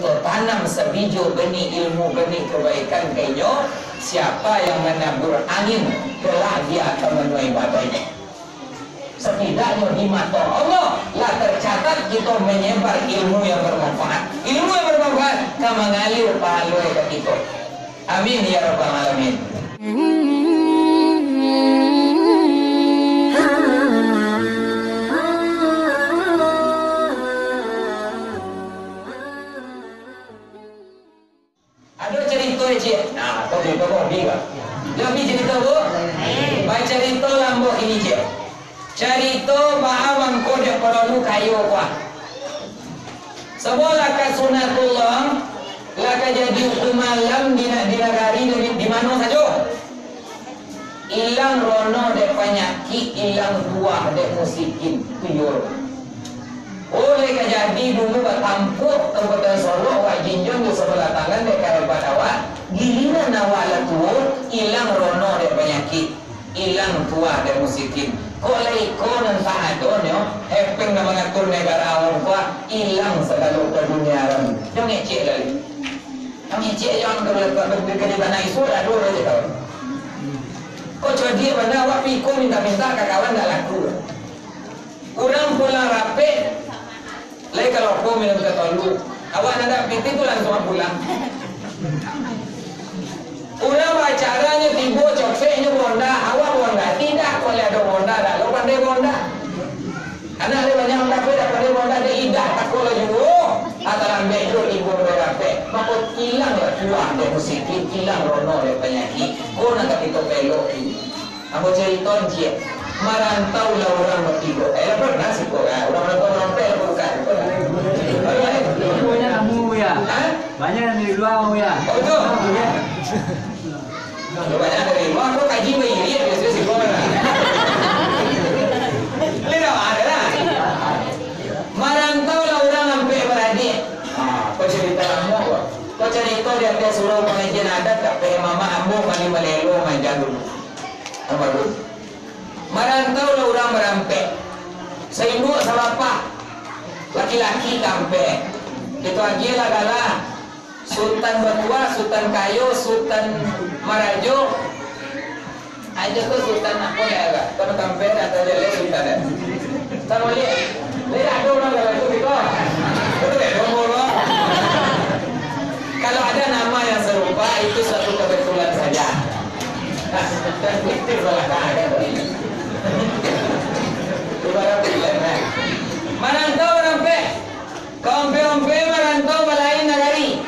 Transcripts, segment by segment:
kita tanam sebiji benih ilmu, benih kebaikan kayaknya, siapa yang menabur angin kelak dia akan menuai badai. Setidaknya di mata Allah lah tercatat kita menyebar ilmu yang bermanfaat. Ilmu yang bermanfaat akan mengalir pahala ke kita. Amin ya rabbal alamin. Ada cerita cik. Nah, kau cerita kau dia. Lebih cerita bu. Baik cerita lambo ini cik. Cerita bahawang kau dia perlu kayu kuah. Sebuah lakat sunatullah, lakat jadi hukuman lam di negari di mana saja. Ilang rono dek penyakit, ilang buah dek musikin tuyul. Oleh kejadi dulu bertampuk tempat Solo wak jinjong di sebelah tangan dek kare badawa giliran nawala tuwo ilang rono dek penyakit ilang tua dek musikin oleh ikonan sahadonyo hepeng na mengatur negara awam kuah ilang segala keduniaran jangan ngecek lagi jangan ngecek jangan berkata tanah isu dah dulu aja kawan kau jadi benda wak piko minta-minta ke kawan dah laku kurang pulang rapet. Lai kalau kau minum ketolu, awak nak piti tu langsung pulang. Orang pacarannya tiba cokseknya bonda, awak bonda tidak kau lihat bonda dah, lo pandai bonda. Anak dia banyak orang dah pandai bonda dia idah tak kau lagi atau ambil itu ibu berape, maka hilanglah tuah dia musiki, hilang rono dia penyakit. Kau nak kita pelok ini, aku cerita dia. Merantau lah orang bertiga. Pernah sih kok ya. Orang merantau bukan. Banyak kamu ya. Banyak dari luar ya. Oh itu. Banyak dari luar. Kok kaji begini biasanya sih kok. Lihat ada lah. Merantau lah orang sampai beradik. Kau cerita kamu kok. Kau cerita dia suruh pengajian adat sampai mama ambo mali melelo manjang dulu. Apa dulu? Merantau lah orang merampek seinduk sabapa laki-laki kampe itu aja lah galah Sultan Batua, Sultan Kayu, Sultan Marajo aja tuh Sultan apa ya agak kalau kampe atau lele Sultan ya sama lihat ada orang galah itu gitu betul ya kalau ada nama yang serupa itu satu kebetulan saja dan itu salah ada merantau rampe kompe-ompe merantau balai nagari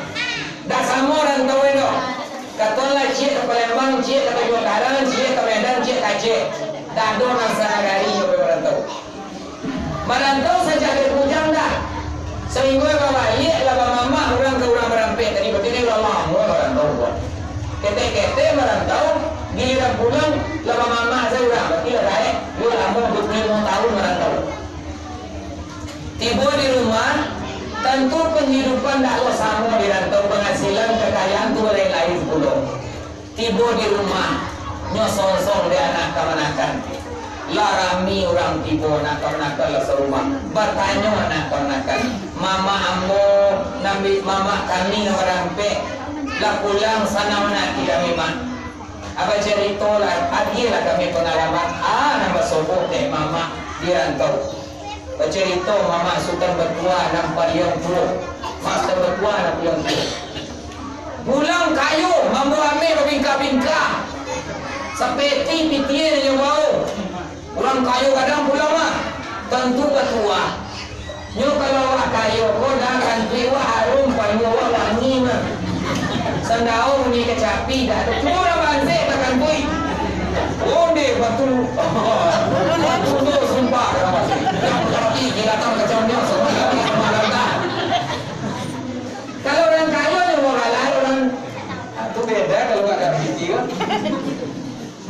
dah sama rantau itu katolah cik ke Palembang cik ke Bogor cik ke Medan cik ke Aceh dah do nasa nagari yang merantau saja ke Bujang dah sehingga balik laba mama orang ke orang merampe tadi begini orang merantau buat kete-kete merantau giliran pulang laba mama saya udah berarti lah dah dia lama 25 tahun merantau tiba di rumah tentu penghidupan tak sama di rantau penghasilan kekayaan tu lain-lain pula tiba di rumah nyosong-song dia anak kemanakan lah rami orang tiba nak kemanakan lah serumah bertanya anak kemanakan mama ambo nambi mama kami nawarampe lah pulang sana mana tidak memang apa cerita lah, adilah kami pengalaman. Nama sobok deh mama di rantau. Bercerita mama Sultan Bertua 60 Master Bertua 60 pulang kayu, mampu ambil berbingka-bingka. Sepeti pitian yang bau. Pulang kayu kadang pulang mah. Tentu Bertua. Nyo kalau wak kayu, kau dah kantri wak harum, panyo wak wangi mah. Sandau ni kecapi dah. Cuma bantai takkan bui. Oh deh betul. Betul tu sumpah. Tapi kita tahu kacaunya semua lagi kemarin. Kalau orang kaya yang mau kalah orang itu beda kalau nggak ada biji kan.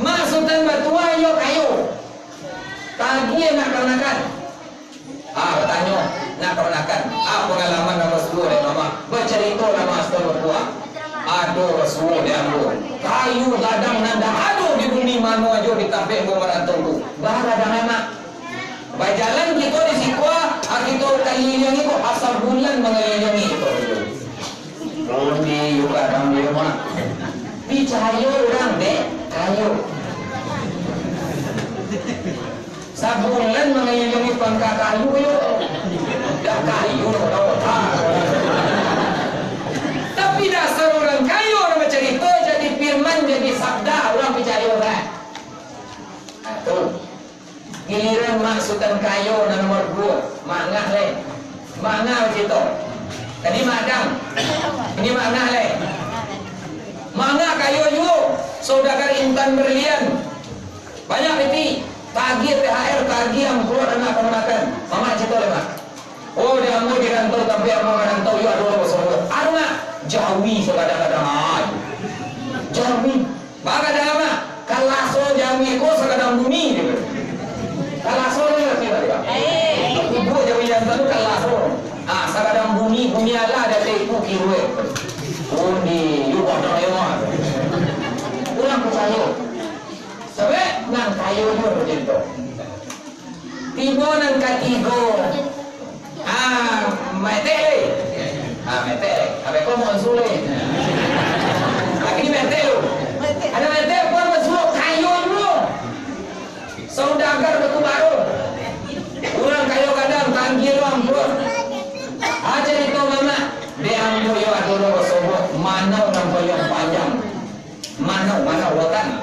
Mak Sultan Bertua yo kayu. Tadi nak kenakan. Bertanya nak kenakan. Pengalaman nomor 10 deh mama. Bercerita nama Sultan Bertua. Aduh Rasul dia ambil kayu gadang nanda aduh di bumi mana aja ditapik gua merantau tu dah gadang enak baik jalan kita di sikwa kita kelilingi kok asal bulan mengelilingi itu Undi juga orang dia mah. Bicayo orang deh, kayu. Sabulan mengilingi pangkat kayu yo. Dah kayu orang. Tapi dasar orang kayu orang bercerita jadi firman jadi sabda orang bicayo orang. Tuh. Giliran maksudan kayu nomor 2 makna le makna begitu tadi madam ini makna le makna kayu juga saudagar intan berlian banyak itu tagih THR tagih yang keluar anak makan mama cerita le mak oh dia mau dirantau tapi mau merantau yuk aduh semua arma jawi sekadang-kadang jawi baga dama kalaso jawi ko sekadang bumi gitu. Kalaso ni ngerti tak dia? Ibu Jawa yang tahu kalaso. Sakadang bumi Allah ada teku kirwe. Undi, you got no yoma. Ulang percaya. Sebab nang kayu ni begitu. Tibo nang katigo. Metele. Metele. Abe kau monsule. Lagi ni metele. Ada metele kau monsule kayu dulu. Saudagar betul baru orang kayu kadang tanggil ambrol aja itu mama dia ambil yo adoro sobo mana orang paling panjang mana rotan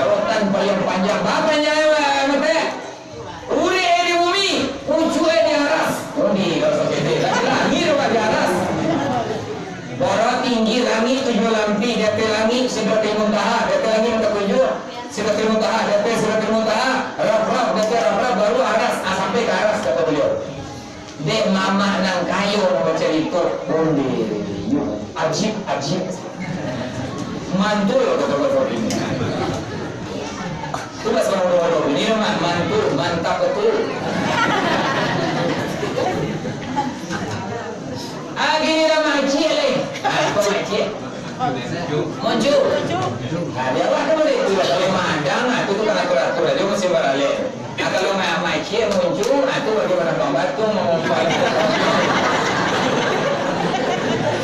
rotan paling panjang apa nyawa mate uri di bumi ujue di atas di kalau gede langit di atas barat tinggi langit 7 lampi di atas langit seperti muntaha di atas langit ketujuh seperti muntaha di atas seperti muntaha rap baru aras sampai ke aras kata beliau dek mama nang kayu baca itu undi ajib mantul kata beliau ini itu lah seorang ini mah mantul mantap betul gini lah maci leh apa maci Monju. Dia lah kan boleh itu kalau mandang itu kan atur dia mesti beralih. Kalau mai cie monju itu bagaimana pembantu mau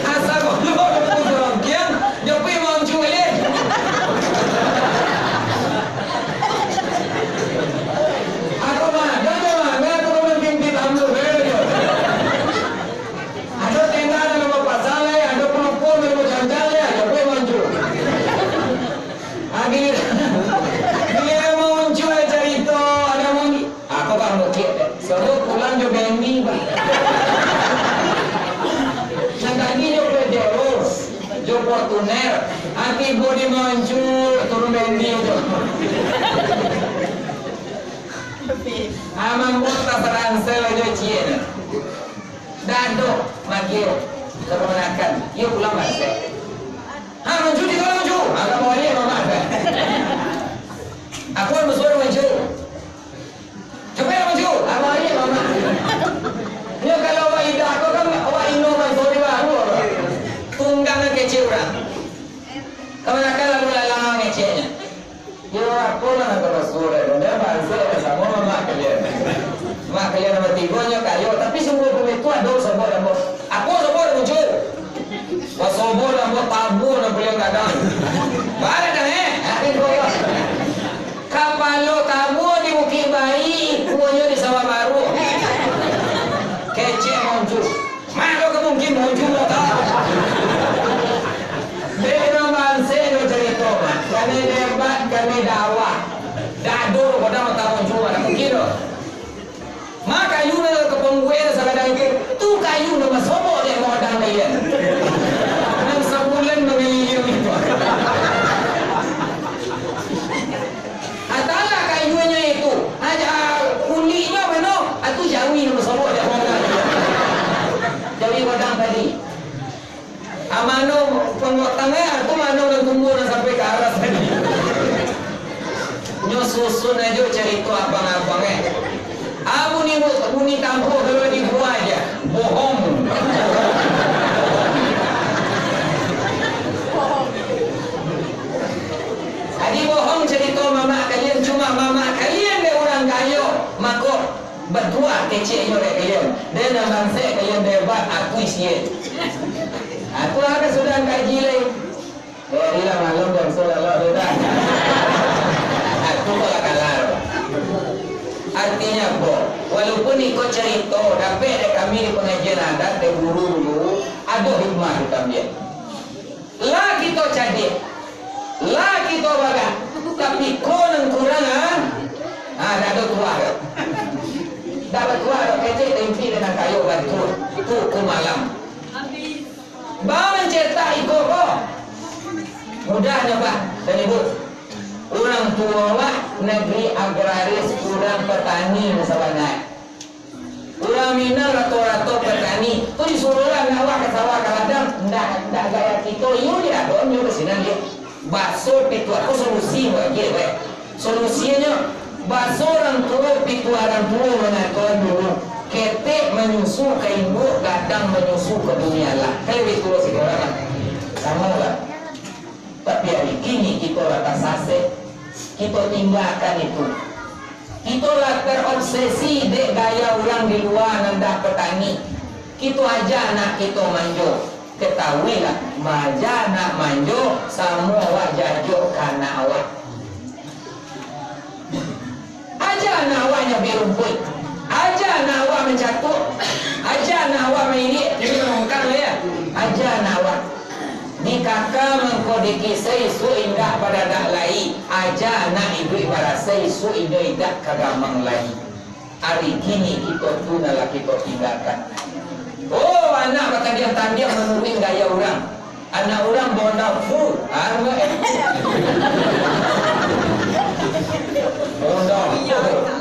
asal kalau orang nyopi monju ini. Aku mandang aku memimpin tamu beliau. Ada tenda dalam pasal ada perempuan dalam janjal dia muncul cerita ada mungkin aku kan mungkin sebab pulang juga ini yang tadi juga Deros juga Fortuner hati bodi muncul turun bendi itu amam bota teransel aja cien dado magio kemenakan yuk pulang mas muncul di kalau muncul agak mau lihat mama aku harus suruh muncul coba ya muncul agak mau lihat mama ini kalau awak indah aku kan awak ino sorry baru tunggangnya kecil orang kemenakan lalu lalang ngeceknya ya aku lah nak terus suruh dia bangsa sama mama kalian mak kalian nama tigonya kayu tapi semua itu ada semua aku semua muncul wasobo na mo tabu na beliau kadang. Bare dah akhir koyo. Kapalo tabu di Bukit Bayi, kuoyo di Sawah Baru. Kece monju. Malo ke mungkin monju mo tahu. Beno manse no cerita mah. Kami debat, kami dakwah. Dadur kodang tahu monju ada mungkin do. Maka kayu na kepengguan sakadang itu kayu na masobo dia mau dang dia. Sebulan mengilir itu. Atalah kayunya itu, aja kulitnya mana? Atu jawi nama semua dia mana? Jawi wadang tadi. Amano pengotangnya, aku mano dan tumbuh sampai ke aras tadi. Nyo susun aja cerita abang-abangnya. Abu ni tampuk kalau di gua aja, bohong. Adi bohong cerita mama kalian cuma mama kalian dia orang kayu mako berdua kecil yo kalian dan bangsa kalian debat aku isian Aku akan sudah kaji lagi. Bila malam dan sudah sudah. Aku kalau kalah. Artinya apa? Walaupun ikut cerita, tapi ada kami di pengajian adat, ada guru dulu, ada hikmah di kami. Lah kita cadik, lah kita baga, tapi konon kurang dah ada tua. Dapat tua, kecil tempi dengan kayu bantu, itu ke malam. Bawa mencetak ikut kok. Mudahnya Pak dan Ibu. Orang tua negeri agraris, kurang petani misalnya. Orang Minang rato-rato petani. Tu disuruh lah ngawak ke sawah ke ladang. Ndak gaya kita. Iyo dia dong, iyo kesinan dia. Bakso pitu aku solusi bagi solusinya bakso orang tua pitu orang tua mengatur dulu. Ketek menyusu ke ibu, kadang menyusu ke dunia lah. Kalau itu sih orang sama lah. Tapi hari kini kita rata sase, kita tinggalkan itu. Kita lah terobsesi dek gaya orang di luar nandak petani. Kita aja anak kita manjo. Ketahuilah, maja nak manjo, semua wajah jok kana awak. Aja anak awaknya berumput, aja anak awak mencatut, aja anak awak mainit, jadi mengungkap ya. Aja anak awak. Di kakak mengkodiki seisu indah pada dak lai, aja anak ibu ibarat seisu indah kagamang lai. Hari kini kita tuna lah kita tinggalkan. Oh anak bakal dia tandiang menurunin gaya orang. Anak orang bonda full.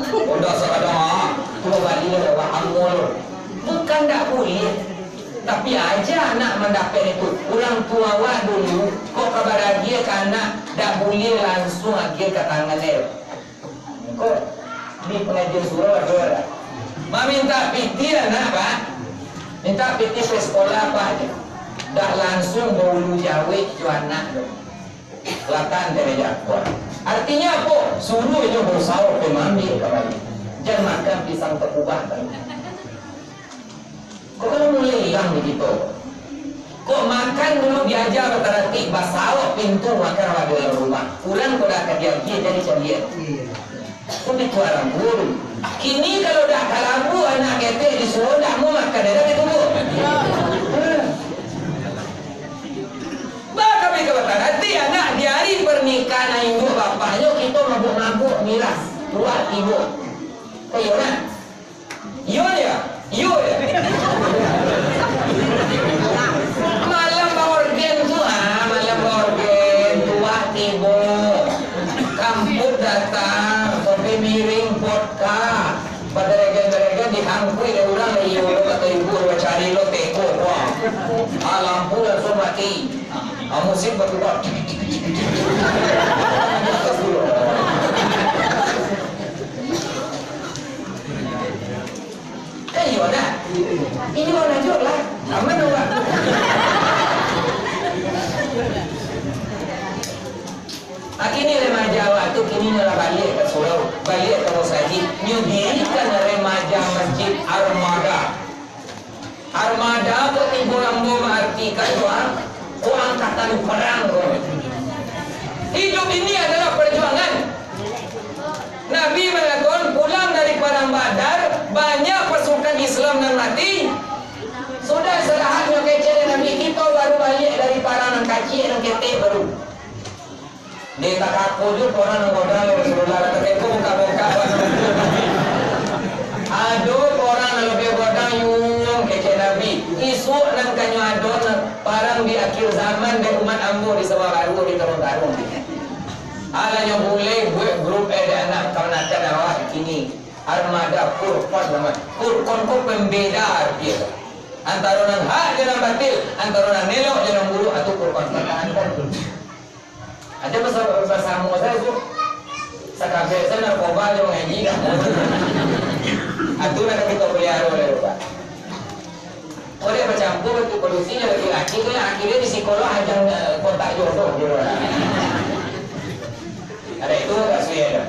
Bonda sekadang. Kalau balik lewat amul. Bukan tak boleh. Tapi aja anak mendapat itu. Orang tua awak dulu, kok kabar dia ke anak, tak boleh langsung dia ke tangan dia. Kok di pengajian surau ada. Minta piti anak Pak. Minta piti ke sekolah apa aja. Tak langsung bulu jawi ke anak. Lakan dari jakwa. Artinya apa? Suruh itu bersawar pemambil kembali. Jangan makan pisang terubah tadi. Kok kalau mulai hilang begitu? Kok makan dulu diajar berarti basawak pintu makan pada dalam rumah. Kurang kau dah kerja dia jadi carian. Kau itu orang guru. Kini kalau dah kalabu anak ketek disuruh dah mau makan dah ditunggu. Bah kami kata nanti anak di hari pernikahan ibu bapaknya kita mabuk-mabuk miras buat ibu. Kayu nak? Yo ya. Yo ya. Malam organ tu malam organ tua tibo. Kampung datang, kopi miring vodka. Pada regen-regen dihangkui dia orang iyo kata ibu cari lo teko. Wah. Lampu langsung mati. Musik berubah. Iya dah. Ini orang jauh lah. Aman dong Pak. Kini remaja waktu kini nela balik ke Solo, balik ke Rosaji, nyudirikan remaja masjid Armada. Armada itu timbul lambo mengartikan doang, angkatan perang. Hidup ini adalah perjuangan. Nabi melakukan pulang dari perang Badar, banyak pasukan Islam yang mati. Sudah serahatnya kecil Nabi kita baru balik dari perang kacil yang ketek baru. Dia tak aku juga orang yang godang Rasulullah kata aku buka-buka. Aduh orang yang lebih godang yung kecil Nabi. Isu nang kanyo adon parang di akhir zaman di umat ambo di Sabah Baru di Tarung-Tarung. Ala yang boleh grup anak kawan-kawan awak kini Armada Furqan nama. Furqan ko pembeda arti. Antara orang hak dengan batil, antara orang nelok dengan buruk atau Furqan pertahankan. Ada bahasa Musa itu sakabe saya narkoba yang ngaji kan. Aturan kita pelihara oleh Pak. Orang bercampur itu kondisinya laki-laki kan akhirnya di psikolog ajang kontak jodoh gitu. Ada itu tak suya.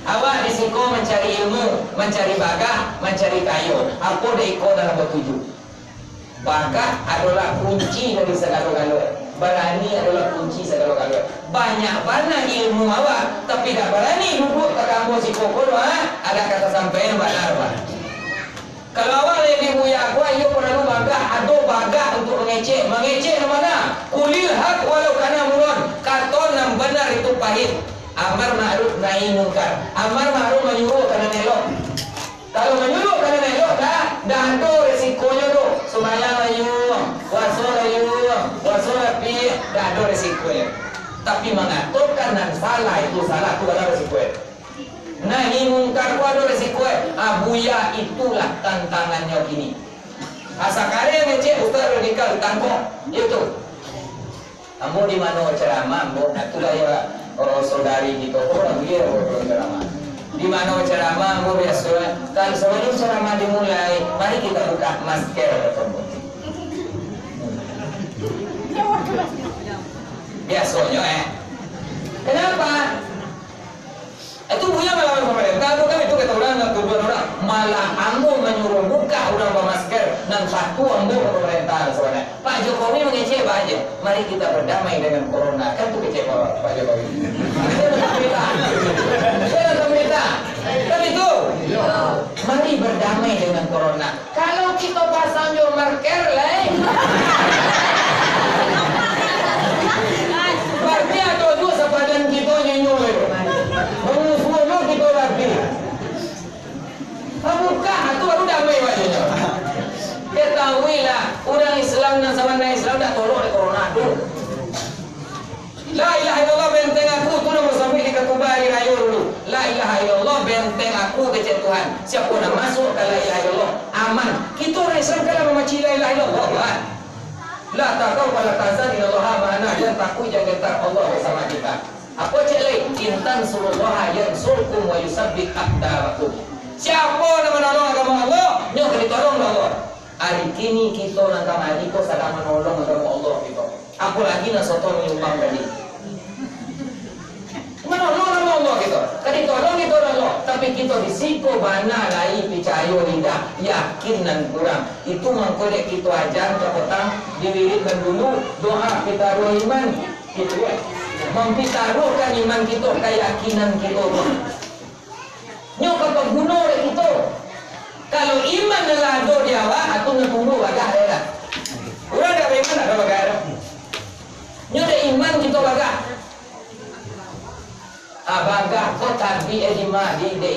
Awak di siko mencari ilmu, mencari baga, mencari kayu. Apa dia ikut dalam bertuju? Bakat adalah kunci dari segala-galanya. Berani adalah kunci segala-galanya. Banyak ilmu awak, tapi tak berani duduk ke kampus si kokol, ada kata sampai yang benar, Pak. Kalau awak lebih buya aku, ayo perlu bagah, ada bagah untuk mengecek. Mengecek mana? Kulil hak walau kana murun. Katon yang benar itu pahit. Amar ma'ruf nahi mungkar. Amar ma'ruf menyuruh kana elok. Kalau menyuruh kana elok dah ada resikonya tu. Semaya menyuruh, waso pi, dah ada resikonya. Tapi mengaturkan dan salah itu salah, itu ada resikonya. Nahi mungkar ku ada resikonya. Buya itulah tantangannya kini. Asakare yang ngecek ustaz radikal tangkong itu. Ambo di mana ceramah, ambo itu gaya saudari gitu. Orang dia ceramah. Di mana ceramah, ambo biasa. Kalau sebelum ceramah dimulai, mari kita buka masker tersebut. Biasanya kenapa? Itu punya melawan pemerintah, bukan itu kata orang, tujuan orang. Malah ambo menyuruh buka orang bermasker dan satu ambo ke pemerintah sebenarnya. Pak Jokowi mengecek apa aja. Mari kita berdamai dengan corona. Kan itu kecewa Pak Jokowi. Saya pemerintah. Kan itu. Mari berdamai dengan corona. Kalau kita pasang marker lain. Berarti ada juga sepadan kita nyenyol itu. Mengusung kita lagi. Buka itu baru damai wajahnya. Ketahuilah orang Islam dan sama Islam dah tolong oleh corona tu. La ilaha illallah benteng aku tu nomor sampai di Ketubari Raya dulu. La ilaha illallah benteng aku kecil Tuhan. Siapa nak masuk ke la ilaha illallah aman. Kita orang Islam kalau memaci la ilaha illallah. La takau pada tazan illallah mana dan takut jangan getar Allah bersama kita. Apa cik lain? Intan surullah yansurkum wa yusabbit aqdarakum. Siapa nak menolong agama Allah? Nyo kena tolong Allah. Hari kini kita nak kamari ko sedang menolong agama Allah kita. Apalagi nak soto menyumbang tadi. Menolong agama Allah kita. Kali tolong kita Allah, tapi kita risiko bana lai percaya tidak, yakin dan kurang. Itu mengkodek kita ajar ke petang diwiridkan dulu doa kita doa iman gitu ya. Mempitaruhkan iman kita, keyakinan kita. Nyo kapag guna oleh kita. Kalau iman adalah do di awak, atau ngetunggu bagah dah. Orang dah iman ada bagah dah. Nyo ada iman kita bagah. Bagah kau tadi di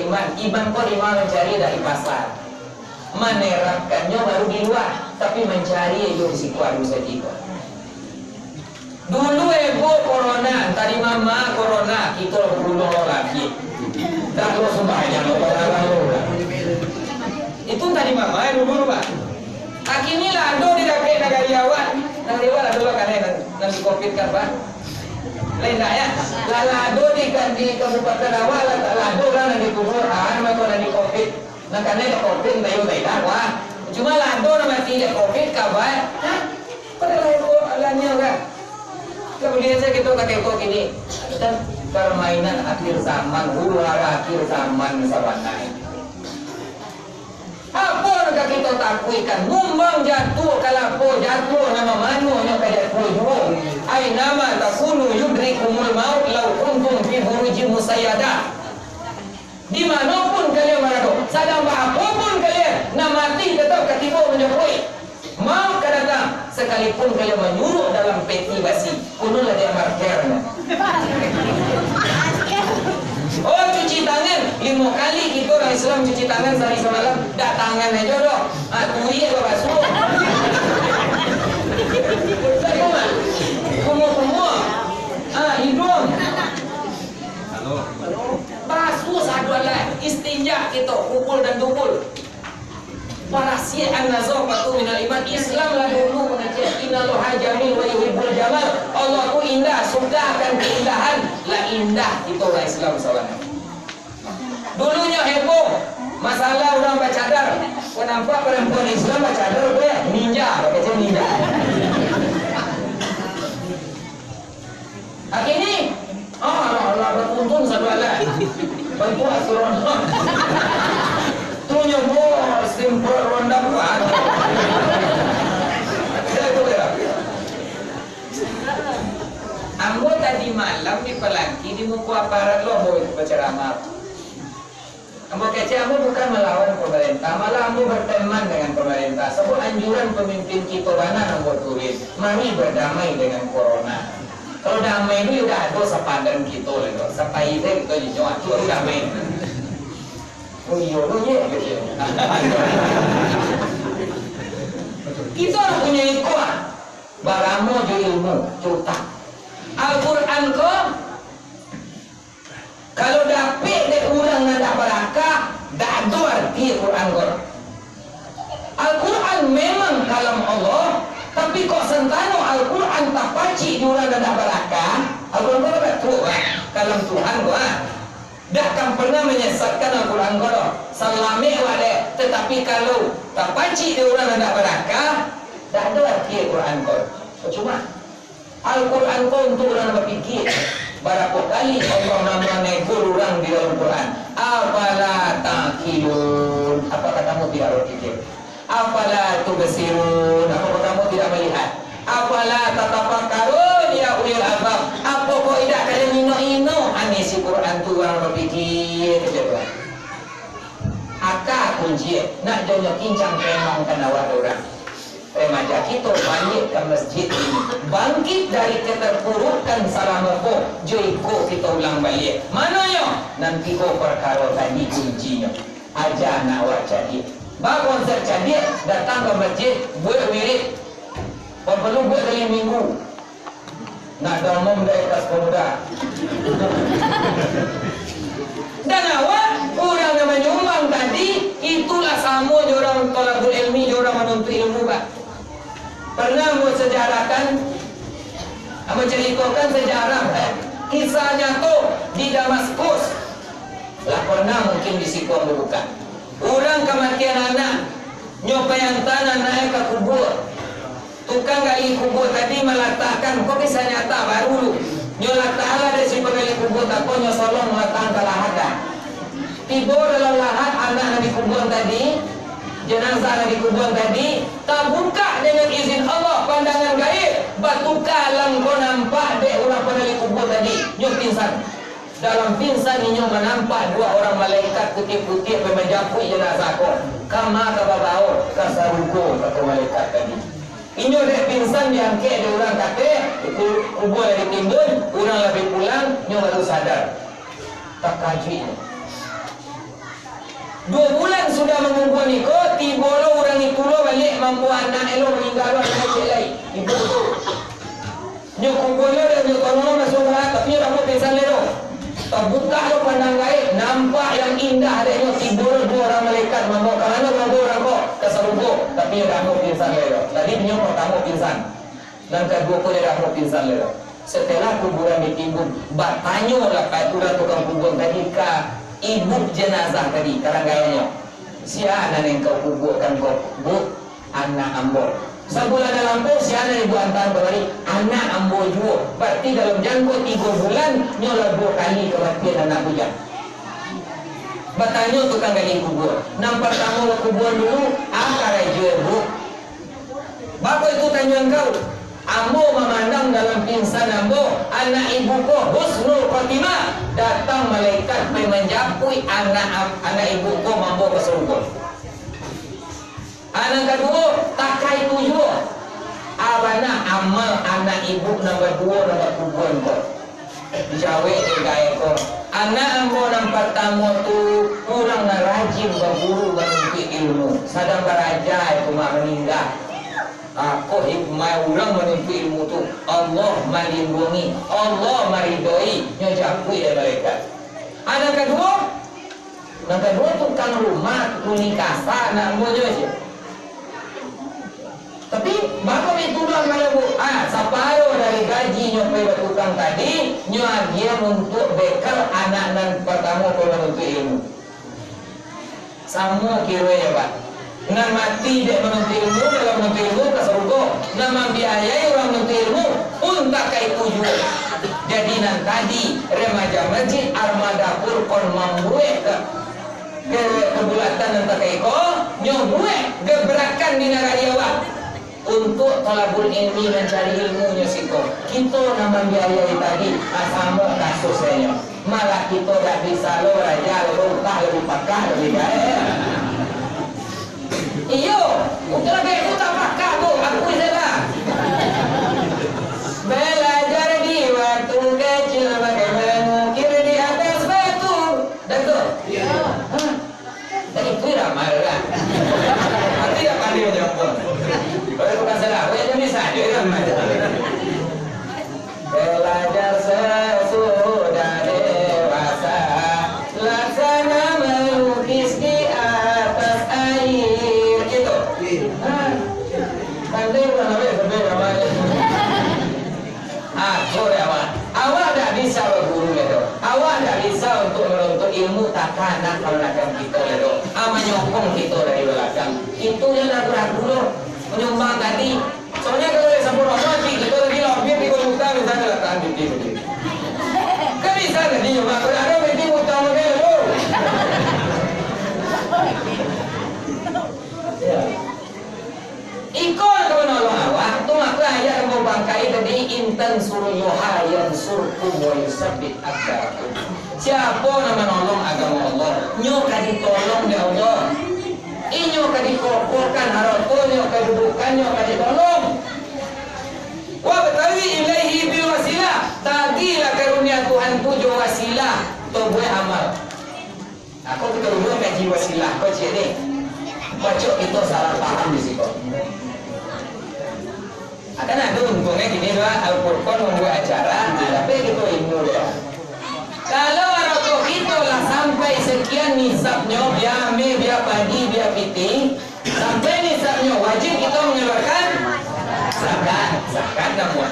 iman kau di mana mencari dari pasar. Menerapkannya baru di luar, tapi mencari itu di sikuar bisa kita. Dulu corona, tadi mama corona, kita berbunuh lagi. Tak lo sembahyang itu tadi mama dulu Pak. Akhirnya lado di negara Jawa. Negara Jawa adalah karena nanti Covid kan Pak. Lain tak ya? Lado di Kabupaten Awal, lado kan di kuburan, atau di Covid. Nah karena ada Covid, tidak wah. Cuma lado nama tidak Covid kabar. Pada lainnya kan. Kemudian saya kita pakai kok ini. Permainan akhir zaman, huru-hara akhir zaman sabanai. Apa yang kita takuikan? Mumbang jatuh, kalapo jatuh, nama manu yang kaya jatuh. Ay nama takunu yudrikumul maut lau kuntum fi burujin musayyada. Dimanapun kalian berada, sedang apapun kalian, nak mati tetap ketipu menjauhi. Mau datang, sekalipun kalian menyuruh dalam peti basi, punahlah dia markernya. Oh cuci tangan 5 kali kita orang Islam cuci tangan sehari semalam. Dah tangan aja doh. Turi apa basuh. Semua. Semua. Hidung. Halo. Basuh satu lah. Istinja kita pukul dan dukul. Warasia an-nazafatu minal iman. Islam lah dulu mengajar innallaha jamil wa yuhibbul jamal. Allah ku indah, suka akan keindahan. Lah indah itu orang Islam soalnya. Dulunya heboh masalah orang bercadar. Kenapa perempuan Islam bercadar dia ninja, pakai ninja. Akhirnya Allah beruntung satu Allah. Bantu astronot. Tunya bos simpel ronda kuat. di muka aparat lo boleh berceramah. Ambo kece ambo bukan melawan pemerintah, malah ambo berteman dengan pemerintah. Sebab anjuran pemimpin kita mana ambo tulis, mari berdamai dengan corona. Kalau damai itu udah ada sepadan kita loh, sepai itu kita dijual itu damai. Oh iya, oh iya, gitu. Kita punya ikut, baramu jo ilmu, cuta. Al-Quran ko, kalau dapet dek orang nada barakah, dah ada arti Quran ko. Al-Quran memang kalam Allah, tapi kok sentano Al-Quran tak paci di orang nada barakah. Al-Quran ko betul kalam Tuhan ko. Dah kan pernah menyesatkan Al-Quran ko. Selama wade, tetapi kalau tak paci di orang nada barakah, dah ada arti Quran ko. Cuma Al-Quran ko untuk orang berfikir. Berapa kali Allah nama negur orang di dalam Quran. Afala taqilun. Apa katamu tidak berfikir? Afala tubsirun. Apa katamu tidak melihat? Afala tatafakkarun ya ulil albab. Apa kok tidak kalian ino-ino anisi Quran tu orang berfikir gitu. Aka kunci nak jonyo kincang memang kana orang. Remaja kita balik ke masjid ini, bangkit dari keterpurukan selama ko, joiko kita ulang balik. Mana yo? Nanti ko perkara tadi kuncinya. Aja nak awak jadi. Bangun terjadi, datang ke masjid, buat wirid. Perlu buat kali minggu. Nak domong dari atas pemuda. Dan awak orang yang menyumbang tadi, itulah sama orang tolabul ilmi, orang menuntut ilmu pak. Pernah mau sejarahkan, menceritakan sejarah kisah nyata di Damaskus. Lah pernah mungkin di situ bukan. Orang kematian anak, nyopayan tanah naik ke kubur. Tukang gali kubur tadi meletakkan, kok kisah nyata baru lu. Nyolatalah dari si penggali kubur, tak kok nyosolong meletakkan ke lahada. Tiba dalam lahat anak di kubur tadi, jenazah di kubur tadi, tak buka dengan izin Allah pandangan gaib. Batu kalang kau nampak dek orang penali kubur tadi, nyok pingsan. Dalam pingsan ini menampak dua orang malaikat putih-putih menjapui jenazah kau. Kama kababau kasaruko kata malaikat tadi. Inyo dek pingsan diangkat di orang kate, kubur dari timbun, orang lebih pulang, nyo baru sadar. Tak kaji. 2 bulan sudah menunggu niko, tiba lo orang itu lo balik mampu anak lo meninggal lo anak cik lain. Ibu tu. Nyo kubur lo dan nyo kono masuk berat, tapi nyo rambut pingsan lo. Terbuka lo pandang gaib, nampak yang indah ada nyo tiba lo 2 orang malaikat membawa ke mana membawa orang kok ke serugo, tapi nyo rambut pingsan lo. Tadi nyo pertama pingsan, dan kedua ko dia rambut pingsan lo. Setelah kuburan ditimbun, bertanya lah kat tukang kubur tadi ka ibu jenazah tadi, karang gayanya. Siapa yang kau kuburkan kau? Bu, anak ambo. Sebulan dalam po, siapa ibu antar kembali? Anak ambo juga. Berarti dalam jangkau 3 bulan, nyolah 2 kali kematian anak bujang. Bertanya tukang gali kubur. Nampak kamu ke kubur dulu, apa raja bu? Bapak itu tanya kau. Ambo memandang dalam pingsan ambo, anak ibu ko husnul khotimah, datang malaikat menjapui anak ibu ko mambo ke surga. Anak kedua takai tujuh, abana amal anak ibu nomor 2 nomor kubun ko. Jawe gaya ko. Anak ambo yang pertama tu kurang rajin berburu menuntut ilmu, sadang beraja itu mak meninggal. Aku hikmah orang menuntut ilmu tu Allah melindungi, Allah meridai, nyajapui ya mereka. Anak kedua tukang rumah, tukang kasar, nak mojo aja. Tapi bapak itu dah kalau separuh dari gaji nyampe tukang tadi, dia untuk bekal anak dan pertama menuntut ilmu. Semua kira ya pak. Nan mati dek menuntut ilmu, dalam menuntut ilmu ke surga. Nama biayai orang menuntut ilmu untak kai tujuh. Jadi nan tadi remaja masjid armada purkon membuat kebulatan nanti kai ko nyobue gebrakan di negara Jawa. untuk talabul ilmi mencari ilmunya siko. Kita nama biayai tadi sama kasusnya. Malah kita tak bisa lo raja lo utah lebih pakar lebih gaya. Iyo, untuk lagi aku tak pakar tu, aku salah. Belajar di waktu kecil bagaimana kira di atas batu. Dan tu? Iya. Dan itu ramai lah. Nanti tak pandai menjemput. Kalau bukan salah, aku yang bisa dia ramai. Belajar sesudah dewasa, laksana melukis di atas air. Gitu. Pandai bukan apa namanya. Awak tak bisa berguru itu. Awak tak bisa untuk menuntut ilmu takkan nak melakukan kita itu. Menyokong kita dari belakang. Itu yang nak berguru menyumbang tadi. Soalnya kalau dia sempurna mati kita lagi lopir di kota misalnya letakkan di begini. Kan bisa tadi nyumbang. Kalau ada berarti utama dia itu. Ikut kalau nolong awak tu maka ayat yang membangkai tadi intan suruhha yang surkum wa yusabbit akbarakum. Siapa nama nolong agama Allah nyo kadi tolong dia Allah. Inyo kadi kokorkan harapan nyo kedudukan nyo kadi tolong. Wa batawi ilaihi bil wasilah. Tagilah karunia Tuhan tuju wasilah to buat amal. Aku kita dulu kaji wasilah kau cik ni. Bacok itu salah paham di situ. Akan ada untungnya gini lah, Al-Qur'an membuat acara, tapi itu ilmu dia. Kalau orang kita lah sampai sekian nisabnya, biar ame, biar padi, biar piti, sampai nisabnya wajib kita mengeluarkan zakat namun.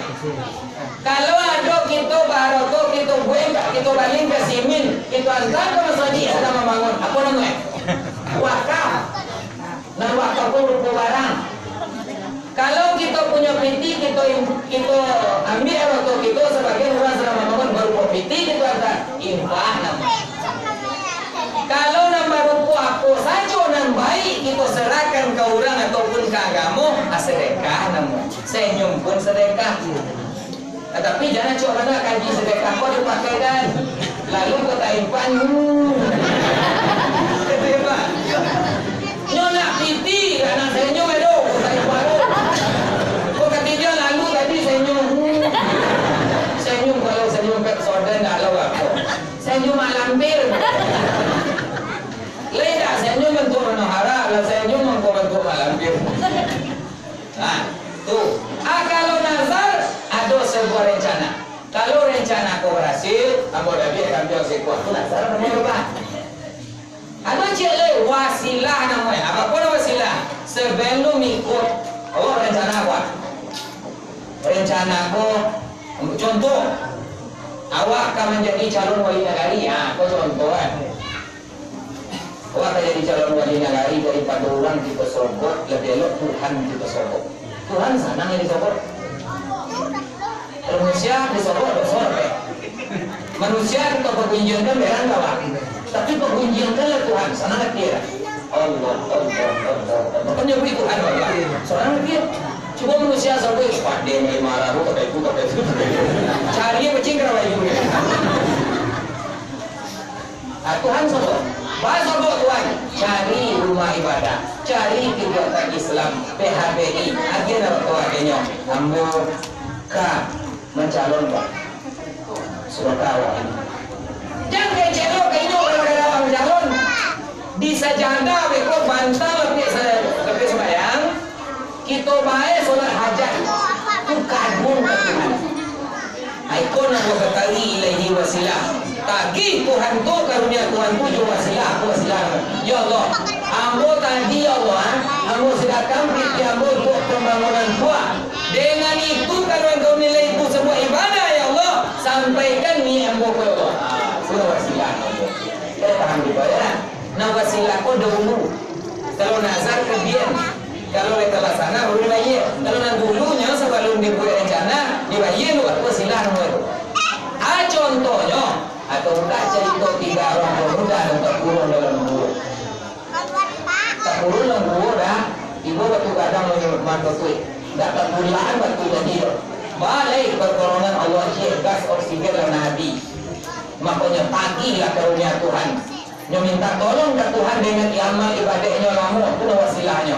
Kalau ada kita baroto, kita buang, kita baling ke simin, kita hantar ke masjid sedang membangun, apa namanya? Wakaf. Dan wakaf pun berupa barang. Kalau kita punya piti, kita ambil atau kita sebagai orang sedang membangun berupa piti, kita ada infak namanya. Kalau nama berupa apa saja yang baik, kita serahkan ke orang ataupun ke agama, sedekah namanya. Senyum pun sedekah. Tetapi jangan coba nak kaji sedekah kau dipakai dan lalu kau tak infak. Kedua. Nyonak piti, anak senyum itu, tak infak. Kau kata dia lalu tadi senyum. Senyum kalau senyum pek sodan tak lalu aku. Senyum malampir. Lain tak senyum bentuk menohara, kalau senyum bentuk malampir. Nah, tu. Kalau nazar ada sebuah rencana. Kalau rencana kau berhasil, kamu dah biar kampion sekuat tu nazar namanya apa? Ada cile wasilah namanya. Apa pun wasilah. Sebelum ikut, oh rencana apa? Rencana kau, contoh, awak akan menjadi calon wali negari. Ya, kau contoh kan. Awak akan jadi calon wali negari daripada orang kita sobat, lebih elok Tuhan kita sobat. Tuhan senang yang disobot. Manusia disobot bersorot. Manusia kita pergunjingkan beran kawan. Tapi pergunjingkanlah Tuhan, senang kira. Allah. Makanya beri Tuhan Allah. Senang kira. Cuba manusia sampai pandai marah, kata itu. Cari macam kerawa ibu. Tuhan sobot. Bahas sobot Tuhan. Cari rumah ibadah. Cari kegiatan Islam PHBI agen atau agennya ambil ka mencalon Pak sudah kawan jangan kecelo kayaknya kalau mencalon di sajada beko bantal lebih sembahyang kita baik solat hajat itu kadung ke Tuhan ikon aku berkali ilahi wasilah tagi Tuhan tu karunia Tuhan tu juga wasilah ya Allah ambo tadi ya Allah ambo sedekah piti ambo untuk pembangunan tua dengan itu kalau engkau nilai itu semua ibadah ya Allah sampaikan ni ambo ke Allah sudah wasilah kita paham juga ya nah wasilah kau dahulu kalau nazar kebian kalau mereka laksana baru dibayar kalau nak dulunya sebelum dibuat rencana dibayar luar wasilah nomor itu contohnya atau tak cerita 3 orang pemuda untuk turun dalam gua tak turun dalam gua dah ibu batu kadang mantu tuik dapat bulan waktu jadi balik pertolongan Allah gas oksigen dan Nabi. Makanya pagilah karunia Tuhan. Nyo minta tolong ke Tuhan dengan amal ibadahnya lamu itu wasilahnya.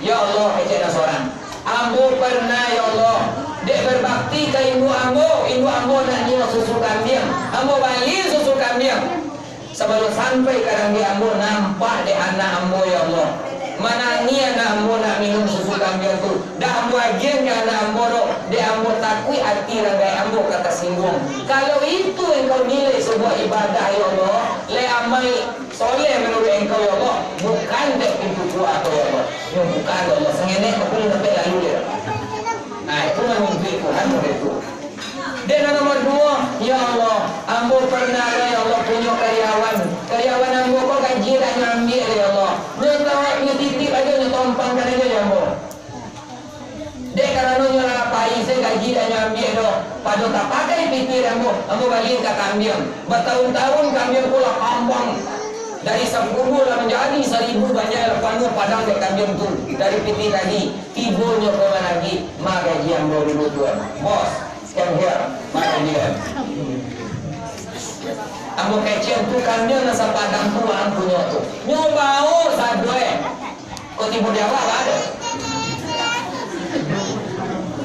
Ya Allah, ejek seorang. Ambo pernah ya Allah dek berbakti ke ibu ambo nak nyo susu kambing. Ambo balik susu kambing. Sebelum sampai kadang di ambo nampak dek anak ambo ya Allah. Mana ni anak ambo nak minum susu kambing tu. Dah ambo agen ke anak ambo do. Dek ambo takui hati rangai ambo kata singgung. Kalau itu engkau nilai sebuah ibadah ya Allah, le amal soleh menurut engkau ya Allah, bukan dek pintu tua atau ya Allah. Ya bukan ya Allah. Sengenek aku boleh sampai lalu dia. Nah itu mimpi Tuhan itu. Dan nomor dua, ya Allah, ambo pernah ya Allah punya karyawan ambo kok gaji dah ngambil ya Allah. Dia tahu titip aja dia tompang kan aja ya ambo. Dek karena nyonya pai saya gaji dah ngambil do. Pada tak pakai pikir ambo balik ke kambing. Bertahun-tahun kambing pula kampung. Dari 10 lah menjadi 1000 banyak lepas padang dek kambing tu. Dari piti tadi, tibunya ke mana lagi? Mak gaji ambo dulu tuan. Bos, come here. Mak gaji kan. Ambo kecil tu kambing nasa padang tuan punya tu. Nyo bau sadwe. Kau tibu dia apa ada?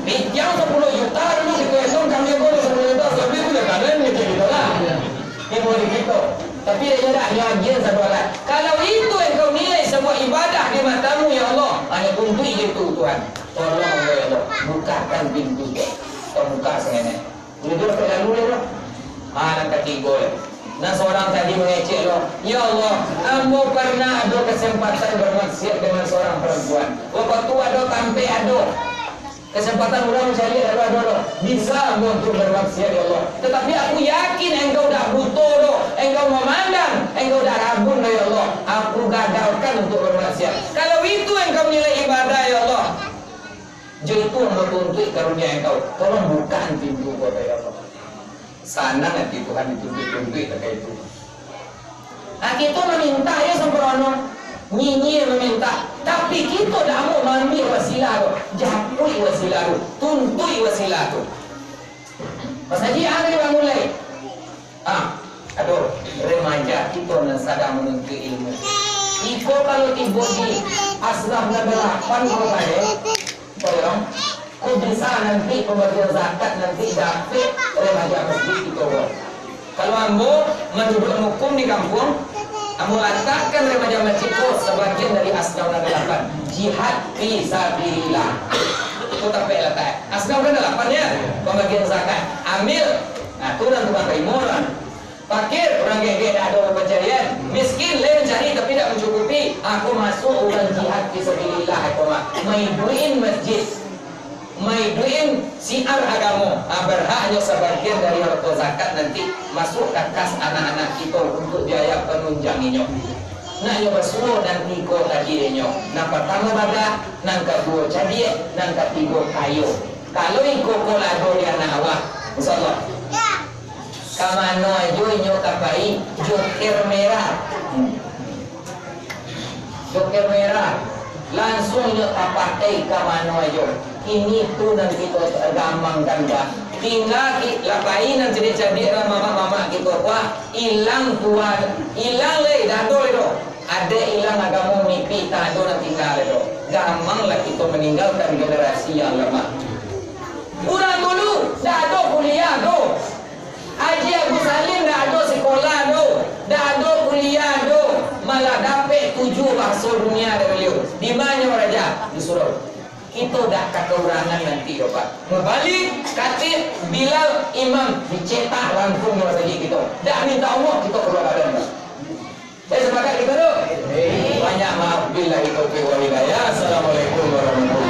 Yang 10 juta dulu dikosong kambing gua 10 juta tapi tu dah kalian macam gitu lah. Ibu begitu. Tapi dia dah yakin satu hal. Kalau itu engkau nilai sebuah ibadah di matamu ya Allah, hanya untuk itu Tuhan. Tolong ya Allah, bukakan pintu dia. Kau buka sengaja. Boleh dulu ke lalu dia loh. Anak ketiga. Nah seorang tadi mengecek loh. Ya Allah, ambo pernah ada kesempatan bermaksiat dengan seorang perempuan. Waktu tu ada sampai ada. Kesempatan orang mencari ada bisa untuk bermaksiat ya Allah. Tetapi aku yakin engkau dah butuh doh, engkau memandang, engkau dah rabun ya Allah. Aku gagalkan untuk bermaksiat. Kalau itu engkau nilai ibadah ya Allah, jadi itu menuntut karunia engkau. Tolong bukan pintu kau ya Allah. Sana nanti Tuhan dituntut terkait itu. Nah kita meminta ya sempurna. Nyinyir meminta, tapi kita dah mau ambil wasilah tu, japui wasilah tu, tuntui wasilah tu. Mas Haji, apa yang mulai? Aduh, remaja kita nak sadar menuntut ilmu. Iko kalau tiba di asraf negarapan kau ada, tolong, kau bisa nanti pembagian zakat nanti dapat remaja masjid kita. Kalau ambo menurut hukum di kampung, kamu letakkan remaja masjid itu sebagian dari asnaf negara 8 jihad fisabilillah. Itu tapi letak asnaf negara 8 ya, pembagian zakat ambil. Nah itu nanti pakai moral. Fakir orang gede ada pencarian, miskin lain mencari tapi tidak mencukupi. Aku masuk orang jihad fisabilillah. Aku maiduin masjid, maiduin siar agama. Berhaknya sebagian dari harta zakat nanti masuk ke kas anak-anak kita untuk biaya penunjanginya. Nak yo bersuruh dan tiga tadi nyo. Nak pertama baga, nang kedua jadi, nang ketiga kayu. Kalau iko kolado di anak awak, insyaallah. Kamano ajo nyo kapai joker merah. Joker merah. Langsung nyo tapakai kamano ajo. Ini tu dan kita gampangkan bah. Tinggal lapain dan jadi mama kita wah hilang tuan, hilang le dado itu. Ada hilang agama mimpi tado dan tinggal itu. Gampanglah kita meninggalkan generasi yang lemah. Kurang dulu, dado kuliah do. Haji Abu Salim dado sekolah do, dado kuliah do. Malah dapat 7 bahasa dunia dari beliau. Di mana raja? Di Surau. Kita dah kekurangan nanti ya Pak. Balik katib Bilal Imam dicetak langsung lagi kita. Dah minta Allah kita keluar badan. Sepakat kita tu. Banyak maaf bila itu wal hidayah. Assalamualaikum warahmatullahi wabarakatuh.